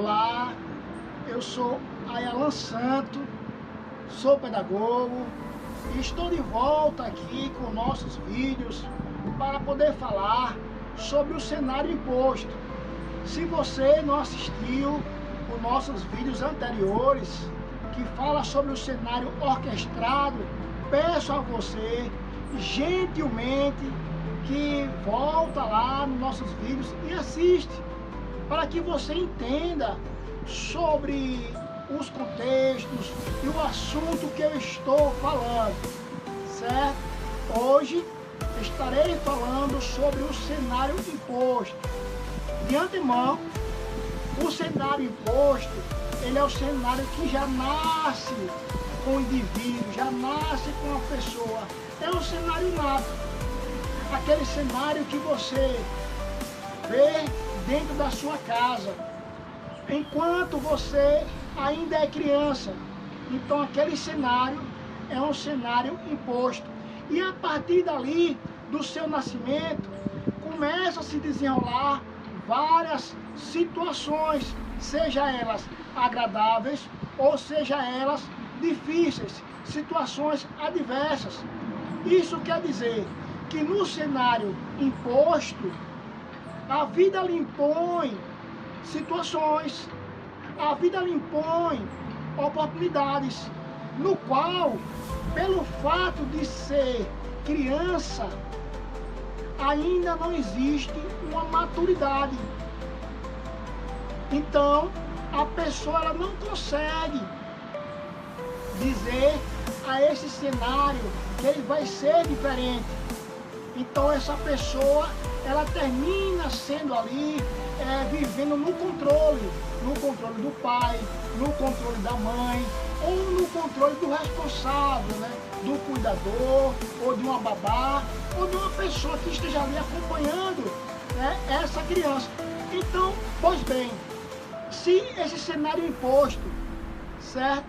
Olá, eu sou Ayalan Santo, sou pedagogo e estou de volta aqui com nossos vídeos para poder falar sobre o cenário imposto. Se você não assistiu os nossos vídeos anteriores que fala sobre o cenário orquestrado, peço a você gentilmente que volta lá nos nossos vídeos e assiste, para que você entenda sobre os contextos e o assunto que eu estou falando, certo? Hoje estarei falando sobre o cenário imposto. De antemão, o cenário imposto, ele é o cenário que já nasce com o indivíduo, já nasce com a pessoa. É um cenário nato, aquele cenário que você vê dentro da sua casa, enquanto você ainda é criança. Então aquele cenário é um cenário imposto. E a partir dali, do seu nascimento, começa a se desenrolar várias situações, seja elas agradáveis ou seja elas difíceis, situações adversas. Isso quer dizer que no cenário imposto, a vida lhe impõe situações, a vida lhe impõe oportunidades, no qual, pelo fato de ser criança, ainda não existe uma maturidade. Então, a pessoa ela não consegue dizer a esse cenário que ele vai ser diferente. Então essa pessoa, ela termina sendo ali, vivendo no controle do pai, no controle da mãe, ou no controle do responsável, né? Do cuidador, ou de uma babá, ou de uma pessoa que esteja ali acompanhando, né, essa criança. Então, pois bem, se esse cenário imposto, certo?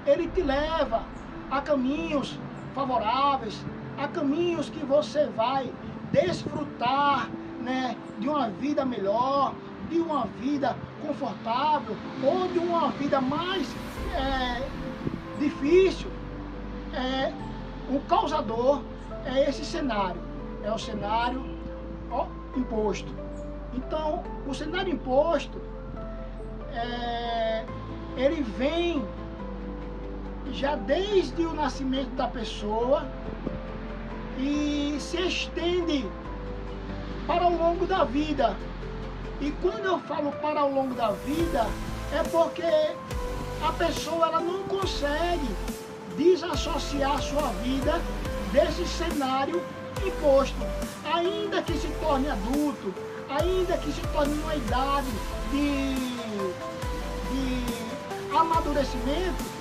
Ele te leva a caminhos favoráveis, a caminhos que você vai desfrutar, né, de uma vida melhor, de uma vida confortável, ou de uma vida mais difícil. O causador é esse cenário, é o cenário imposto. Então, o cenário imposto, ele vem já desde o nascimento da pessoa e se estende para o longo da vida. E quando eu falo para o longo da vida, é porque a pessoa ela não consegue desassociar sua vida desse cenário imposto. Ainda que se torne adulto, ainda que se torne uma idade de amadurecimento,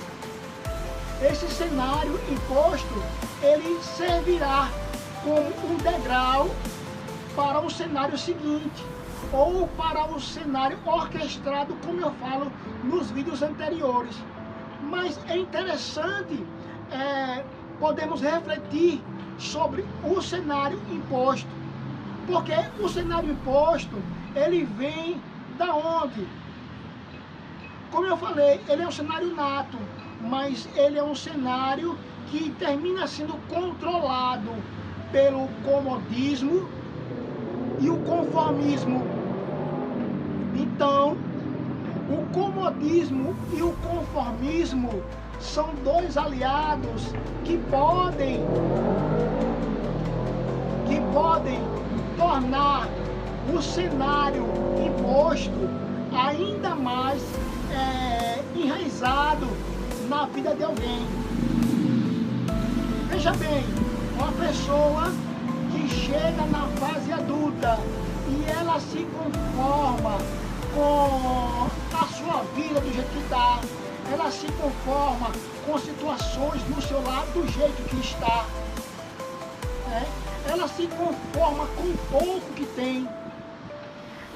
esse cenário imposto, ele servirá como um degrau para o cenário seguinte, ou para o cenário orquestrado, como eu falo nos vídeos anteriores. Mas é interessante podemos refletir sobre o cenário imposto, porque o cenário imposto, ele vem da onde? Como eu falei, ele é um cenário nato, mas ele é um cenário que termina sendo controlado pelo comodismo e o conformismo. Então, o comodismo e o conformismo são dois aliados que podem tornar o cenário imposto ainda mais enraizado na vida de alguém. Veja bem, uma pessoa que chega na fase adulta e ela se conforma com a sua vida do jeito que está, ela se conforma com situações no seu lar do jeito que está, né? Ela se conforma com o pouco que tem,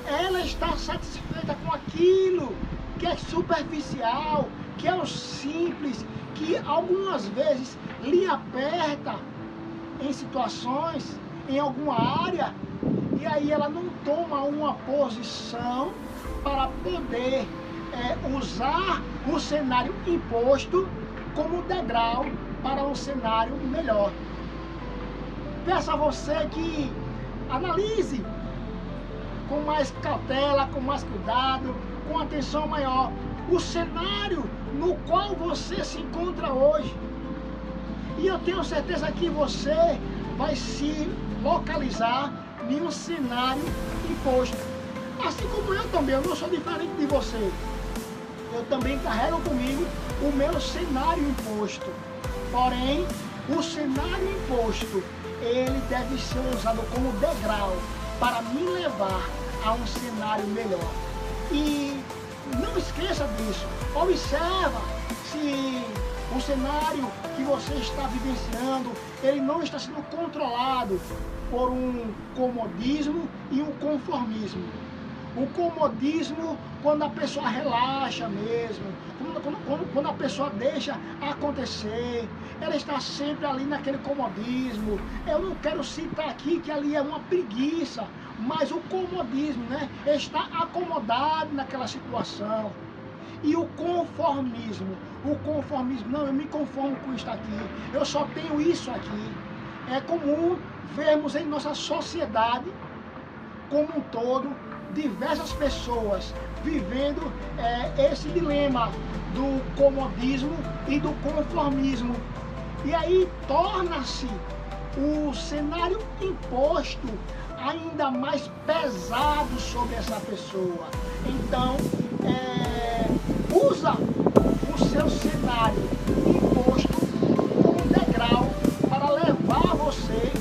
ela está satisfeita com aquilo que é superficial, que é o simples, que algumas vezes lhe aperta em situações, em alguma área, e aí ela não toma uma posição para poder usar o cenário imposto como degrau para um cenário melhor. Peço a você que analise com mais cautela, com mais cuidado, com atenção maior, o cenário no qual você se encontra hoje. E eu tenho certeza que você vai se localizar em um cenário imposto. Assim como eu também, eu não sou diferente de você. Eu também carrego comigo o meu cenário imposto. Porém, o cenário imposto, ele deve ser usado como degrau para me levar a um cenário melhor. E não esqueça disso. Observa se o cenário que você está vivenciando, ele não está sendo controlado por um comodismo e um conformismo. O comodismo, quando a pessoa relaxa mesmo, quando a pessoa deixa acontecer, ela está sempre ali naquele comodismo. Eu não quero citar aqui que ali é uma preguiça, mas o comodismo, né? Está acomodado naquela situação. E o conformismo, não, eu me conformo com isso aqui, eu só tenho isso aqui. É comum vermos em nossa sociedade como um todo diversas pessoas vivendo esse dilema do comodismo e do conformismo. E aí torna-se o cenário imposto ainda mais pesado sobre essa pessoa. Então, usa o seu cenário imposto como degrau para levar você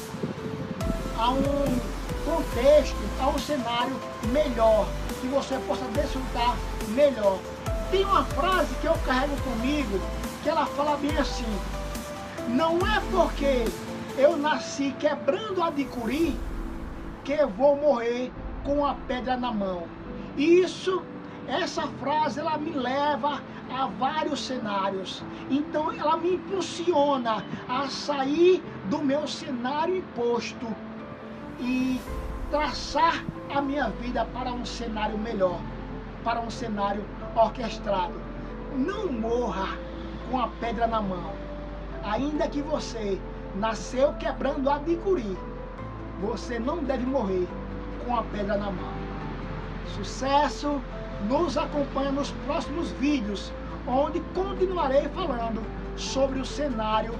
a um contexto, a um cenário melhor, que você possa desfrutar melhor. Tem uma frase que eu carrego comigo, que ela fala bem assim: não é porque eu nasci quebrando a adicuri que eu vou morrer com a pedra na mão. Essa frase, ela me leva a vários cenários. Então ela me impulsiona a sair do meu cenário imposto e traçar a minha vida para um cenário melhor, para um cenário orquestrado. Não morra com a pedra na mão. Ainda que você nasceu quebrando a adicuri, você não deve morrer com a pedra na mão. Sucesso! Nos acompanha nos próximos vídeos, onde continuarei falando sobre o cenário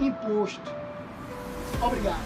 imposto. Obrigado.